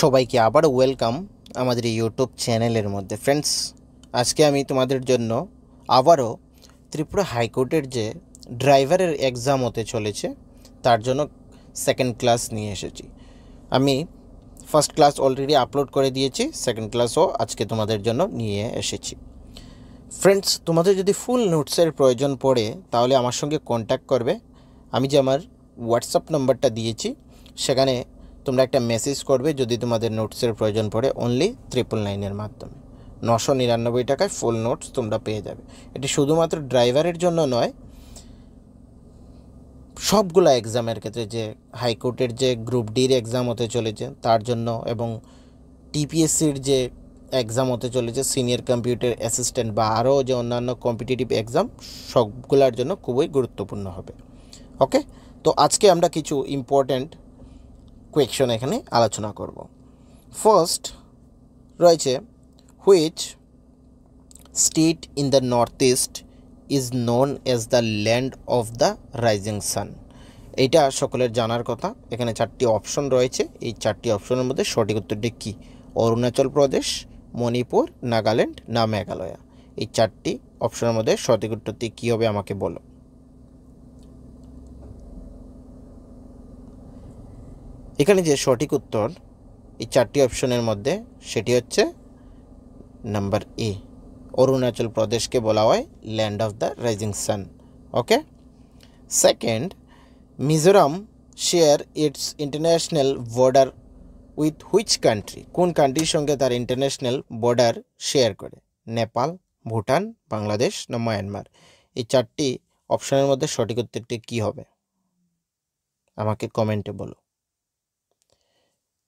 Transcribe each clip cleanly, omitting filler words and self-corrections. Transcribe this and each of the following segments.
সবাইকে আবার ওয়েলকাম আমাদের এই ইউটিউব চ্যানেলের মধ্যে। ফ্রেন্ডস, আজকে আমি তোমাদের জন্য আবারও ত্রিপুরা হাইকোর্টের যে ড্রাইভারের এক্সাম হতে চলেছে তার জন্য সেকেন্ড ক্লাস নিয়ে এসেছি। আমি ফার্স্ট ক্লাস অলরেডি আপলোড করে দিয়েছি, সেকেন্ড ক্লাসও আজকে তোমাদের জন্য নিয়ে এসেছি। ফ্রেন্ডস, তোমাদের যদি ফুল নোটসের প্রয়োজন পড়ে তাহলে আমার সঙ্গে কন্ট্যাক্ট করবে। আমি যে আমার হোয়াটসঅ্যাপ নাম্বারটা দিয়েছি সেখানে তোমরা একটা মেসেজ করবে যদি তোমাদের নোটসের প্রয়োজন পড়ে। অনলি 999 মাধ্যমে 999 টাকায় ফুল নোটস তোমরা পেয়ে যাবে। এটি শুধুমাত্র ড্রাইভারের জন্য নয়, সবগুলো এক্সামের ক্ষেত্রে, যে হাইকোর্টের যে গ্রুপ ডির এক্সাম হতে চলেছে তার জন্য, এবং টিপিএসসির যে এক্সাম হতে চলেছে সিনিয়র কম্পিউটার অ্যাসিস্ট্যান্ট বা আরও যে অন্যান্য কম্পিটিটিভ এক্সাম, সবগুলোর জন্য খুবই গুরুত্বপূর্ণ হবে। ওকে, তো আজকে আমরা কিছু ইম্পর্ট্যান্ট কোয়েকশন এখানে আলোচনা করব। ফার্স্ট রয়েছে, which state in the north east is known as the land of the rising sun. এইটা সকলের জানার কথা। এখানে 4টি অপশন রয়েছে, এই 4টি অপশনের মধ্যে সঠিক উত্তরটি কী? অরুণাচল প্রদেশ, মণিপুর, নাগাল্যান্ড না মেঘালয়া? এই 4টি অপশনের মধ্যে সঠিক উত্তরটি কী হবে আমাকে বলো। এখানে যে সঠিক উত্তর এই 4টি অপশনের মধ্যে সেটি হচ্ছে নাম্বার এ, অরুণাচল প্রদেশকে বলা হয় land of the rising sun. Okay, second, Mizoram share it's international border with which country? কোন কান্ট্রির সঙ্গে তার ইন্টারন্যাশনাল বর্ডার শেয়ার করে? নেপাল, ভুটান, বাংলাদেশ না মায়ানমার? এই 4টি অপশনের মধ্যে সঠিক উত্তরটি কী হবে আমাকে কমেন্টে বলো।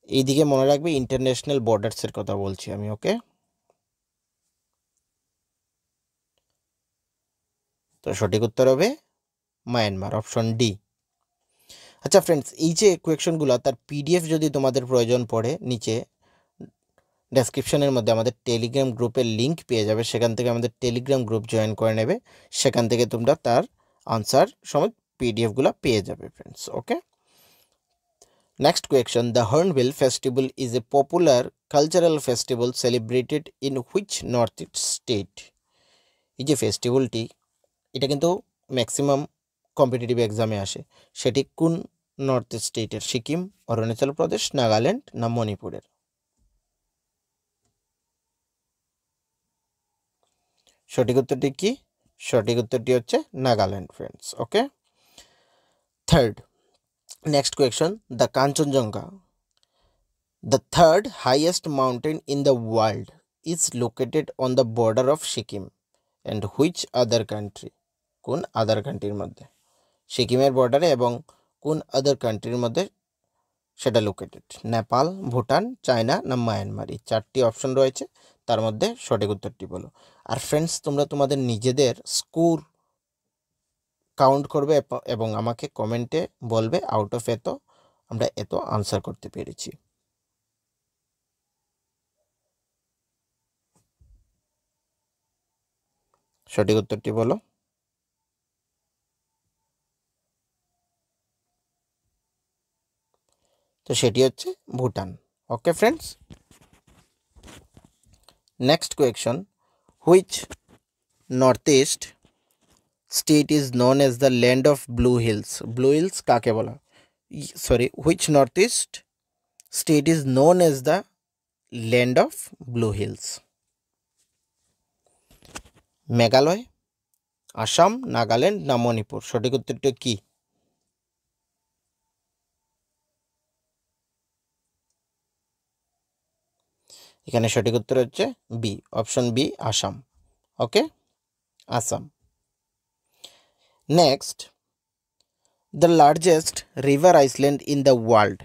এইদিকে মনে রাখবে ইন্টারন্যাশনাল বর্ডার্সের কথা বলছি আমি। ওকে, তো সঠিক উত্তর হবে মায়ানমার, অপশন ডি। আচ্ছা ফ্রেন্ডস, এই যে কোয়েকশনগুলো তার পিডিএফ যদি তোমাদের প্রয়োজন পড়ে, নিচে ডেসক্রিপশনের মধ্যে আমাদের টেলিগ্রাম গ্রুপের লিঙ্ক পেয়ে যাবে, সেখান থেকে আমাদের টেলিগ্রাম গ্রুপ জয়েন করে নেবে, সেখান থেকে তোমরা তার আনসার সমেত পিডিএফগুলো পেয়ে যাবে friends. Okay, next question, the hornbill festival is a popular cultural festival celebrated in which north east state? এই যে ফেস্টিভ্যালটি, এটা কিন্তু ম্যাক্সিমাম কম্পিটিটিভ এক্সামে আসে, সেটি কোন নর্থ ইস্ট স্টেটের? সিকিম, অরুণাচল প্রদেশ, নাগাল্যান্ড না মণিপুরের? সঠিক উত্তরটি কি? সঠিক উত্তরটি হচ্ছে Nagaland friends. Okay, third, next question, the Kanchenjunga, the third highest mountain in the world, is located on the border of Sikkim and which other country? কোন আদার কান্ট্রির মধ্যে? সিকিমের বর্ডারে এবং কোন আদার কান্ট্রির মধ্যে সেটা লোকেটেড? নেপাল, ভুটান, চায়না না মায়ানমার? এই 4টি অপশন রয়েছে, তার মধ্যে সঠিক উত্তরটি বলো। আর ফ্রেন্ডস, তোমরা তোমাদের নিজেদের স্কোর কাউন্ট করবে এবং আমাকে কমেন্টে বলবে আউট অফ এত আমরা এত আনসার করতে পেরেছি। সঠিক উত্তরটি বলো। তো সেটি হচ্ছে Bhutan. Okay friends, next question, which north east state is known as the land of blue hills? Blue hills কাকে বলা? Sorry, which north east state is known as the land of blue hills? Meghalaya, Assam, Nagaland না মণিপুর? সঠিক উত্তরটি কি? এখানে সঠিক উত্তর হচ্ছে B, option B, Assam. Okay, Assam. Next, the largest river island in the world,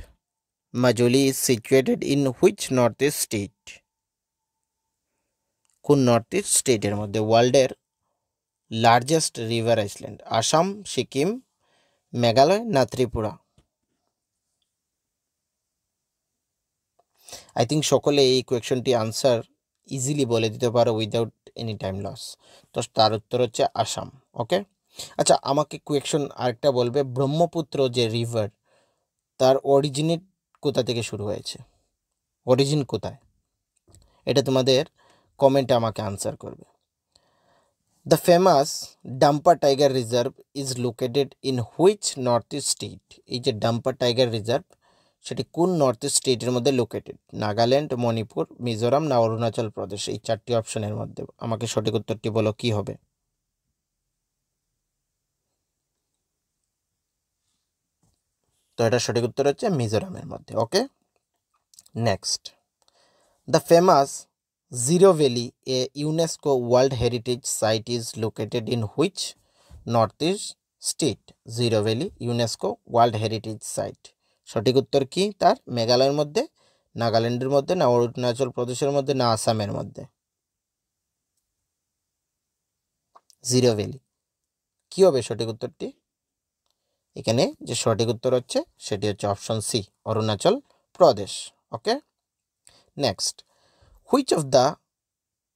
Majuli, is situated in which north east state? কোন north east স্টেটের মধ্যে ওয়ার্ল্ডের largest river island? Assam, Sikkim, Meghalaya না ত্রিপুরা? আই থিঙ্ক সকলে এই কোয়েকশনটি আনসার ইজিলি বলে দিতে পারো উইদাউট এনি টাইম লস। তো তার উত্তর হচ্ছে আসাম। ওকে, আচ্ছা আমাকে কোয়েকশন আরেকটা বলবে, ব্রহ্মপুত্র যে রিভার তার অরিজিনেট কোথা থেকে শুরু হয়েছে? অরিজিন কোথায়, এটা তোমাদের কমেন্টে আমাকে আনসার করবে। The famous dumper tiger reserve is located in which north east state? এই যে ডাম্পার টাইগার রিজার্ভ সেটি কোন নর্থ ইস্ট স্টেটের মধ্যে লোকেটেড? নাগাল্যান্ড, মণিপুর, মিজোরাম না অরুণাচল প্রদেশ? এই 4টি অপশনের মধ্যে আমাকে সঠিক উত্তরটি বলো কি হবে। তো এটা সঠিক উত্তর হচ্ছে মিজোরামের মধ্যে। Okay, next, the famous Ziro Valley a UNESCO world heritage site is located in which north east state? Ziro Valley UNESCO world heritage site, সঠিক উত্তর কি তার? মেঘালয়ের মধ্যে, নাগাল্যান্ডের মধ্যে না অরুণাচল প্রদেশের মধ্যে না আসামের মধ্যে? জিরো ভ্যালি কি হবে সঠিক উত্তরটি? এখানে যে সঠিক উত্তর হচ্ছে সেটি হচ্ছে option C, Arunachal Pradesh. Okay, next, which of the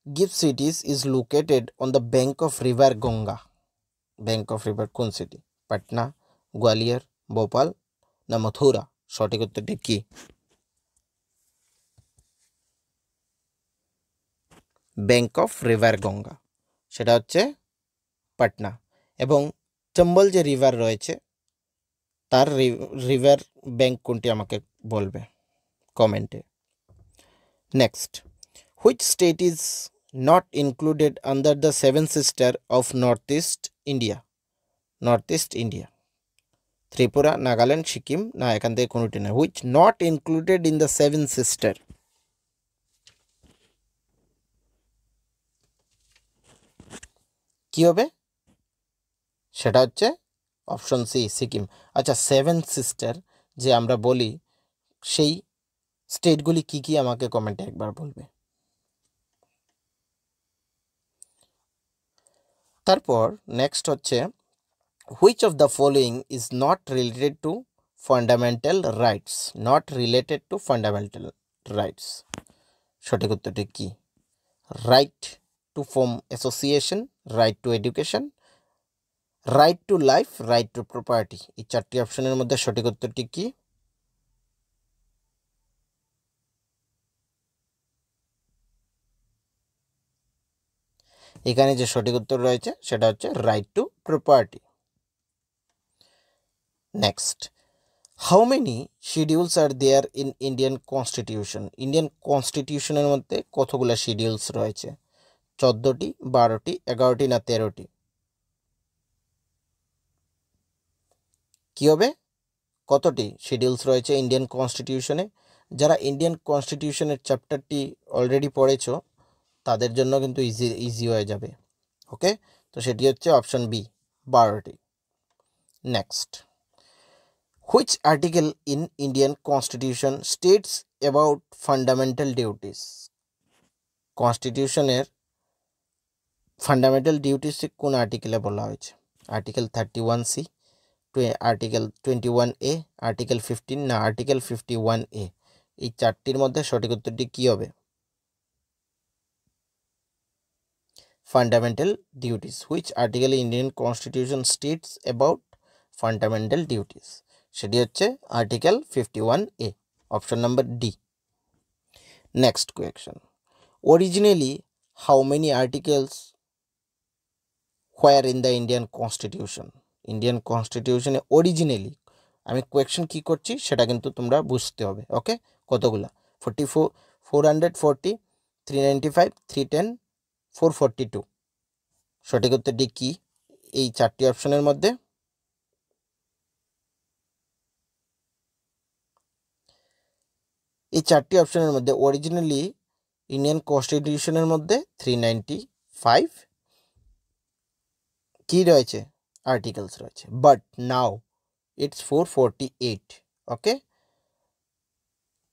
gift cities is located on the bank of river Ganga? Bank of river কোন সিটি? পাটনা, গোয়ালিয়র, ভোপাল না মথুরা? সঠিক উত্তরটি কি? ব্যাঙ্ক অফ রিভার গঙ্গা, সেটা হচ্ছে পাটনা। এবং চম্বল যে রিভার রয়েছে তার রিভার ব্যাঙ্ক কোনটি আমাকে বলবে কমেন্টে। Next, which state is not included under the seven sister of north east India? North east India, Tripura, Nagaland, Sikkim না এখান থেকে কোনোটি না? Which not included in the seven sister? কি হবে? সেটা হচ্ছে অপশন সি, সিকিম। আচ্ছা, সেভেন সিস্টার যে আমরা বলি সেই স্টেটগুলি কি কি আমাকে কমেন্টে একবার বলবে। তারপর নেক্সট হচ্ছে, which of the following is not related to fundamental rights? Not related to fundamental rights, সঠিক উত্তরটি কি? Right to form association, right two education, right to life, right to property? এই 4টি অপশনের মধ্যে সঠিক উত্তরটি কি? এখানে যে সঠিক উত্তর রয়েছে সেটা হচ্ছে right to property. Next, how many schedules are there in Indian constitution? Indian কনস্টিটিউশনের মধ্যে কতগুলো শিডিউলস রয়েছে? 14টি, 12টি, 11টি না 13টি? কি হবে? কতটি শিডিউলস রয়েছে ইন্ডিয়ান কনস্টিটিউশনে? যারা ইন্ডিয়ান কনস্টিটিউশনের চ্যাপ্টারটি অলরেডি পড়েছ তাদের জন্য কিন্তু ইজি হয়ে যাবে। ওকে, তো সেটি হচ্ছে অপশন বি, 12টি। Next, which article in Indian constitution states about fundamental duties? কনস্টিটিউশনের ফান্ডামেন্টাল ডিউটিস কোন আর্টিকেলে বলা হয়েছে? Article 31C, article 21A, article 15 না আর্টিকেল 51A? এই 4টির মধ্যে সঠিক উত্তরটি কী হবে? Fundamental duties, which article Indian constitution states about fundamental duties? সেটি হচ্ছে article 51A, option number D. Next question, originally how many articles were in the Indian constitution? Indian কনস্টিটিউশনে অরিজিনালি, আমি কোয়েশ্চন কী করছি সেটা কিন্তু তোমরা বুঝতে হবে। ওকে, কতগুলা? 44, 440, 395, 310, 442? সঠিক উত্তরটি কি এই 4টি অপশনের মধ্যে? এই 4টি অপশনের মধ্যে অরিজিনালি ইন্ডিয়ান কনস্টিটিউশনের মধ্যে 395 কি রয়েছে? আর্টিকেলস রয়েছে, বাট নাও ইটস 448। ওকে,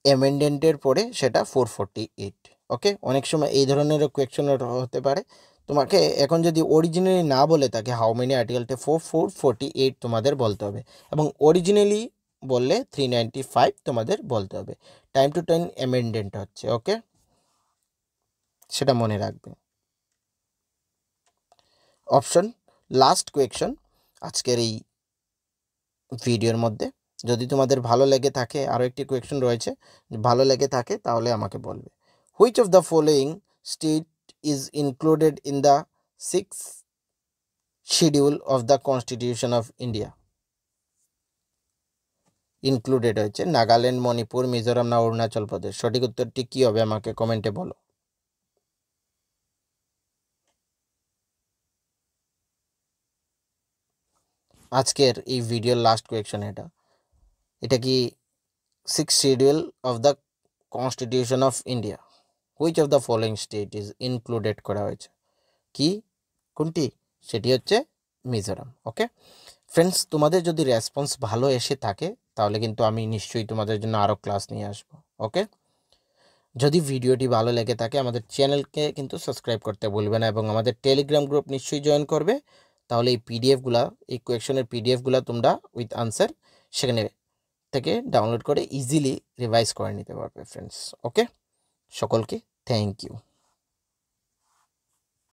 অ্যামেন্ডেন্টের পরে সেটা 448। ওকে, অনেক সময় এই ধরনের কোয়েশ্চন হতে পারে। তোমাকে এখন যদি অরিজিনালি না বলে থাকে হাউ মেনি আর্টিকেলটা 448 তোমাদের বলতে হবে, এবং অরিজিনালি বললে 395 তোমাদের বলতে হবে। টাইম টু টাইম অ্যামেন্ডেন্ট হচ্ছে। ওকে, সেটা মনে রাখবে। অপশন লাস্ট কোয়েশ্চন আজকের এই ভিডিওর মধ্যে, যদি তোমাদের ভালো লেগে থাকে, আরও একটি কোয়েশ্চেন রয়েছে, ভালো লেগে থাকে তাহলে আমাকে বলবে। Which of the following state is included in the 6th schedule of the constitution of India? Included হয়েছে নাগাল্যান্ড, মণিপুর, মিজোরাম না অরুণাচল প্রদেশ? সঠিক উত্তরটি কী হবে আমাকে কমেন্টে বলো। আজকের এই ভিডিওর লাস্ট কোয়েশ্চেন এটা কি 6th schedule of the constitution of India? Which of the following state is included করা হয়েছে? কি, কোনটি? সেটি হচ্ছে মিজোরাম। ওকে ফ্রেন্ডস, তোমাদের যদি রেসপন্স ভালো এসে থাকে তাহলে কিন্তু আমি নিশ্চয়ই তোমাদের জন্য আরও ক্লাস নিয়ে আসবো। ওকে, যদি ভিডিওটি ভালো লেগে থাকে আমাদের চ্যানেলকে কিন্তু সাবস্ক্রাইব করতে ভুলবে না এবং আমাদের টেলিগ্রাম গ্রুপ নিশ্চয়ই জয়েন করবে। তাহলে এই পিডিএফগুলা, এই কোয়েশ্চেনের পিডিএফগুলা তোমরা উইথ আনসার সেখানে থেকে ডাউনলোড করে ইজিলি রিভাইজ করে নিতে পারবে ফ্রেন্ডস। ওকে, সকলকে থ্যাংক ইউ।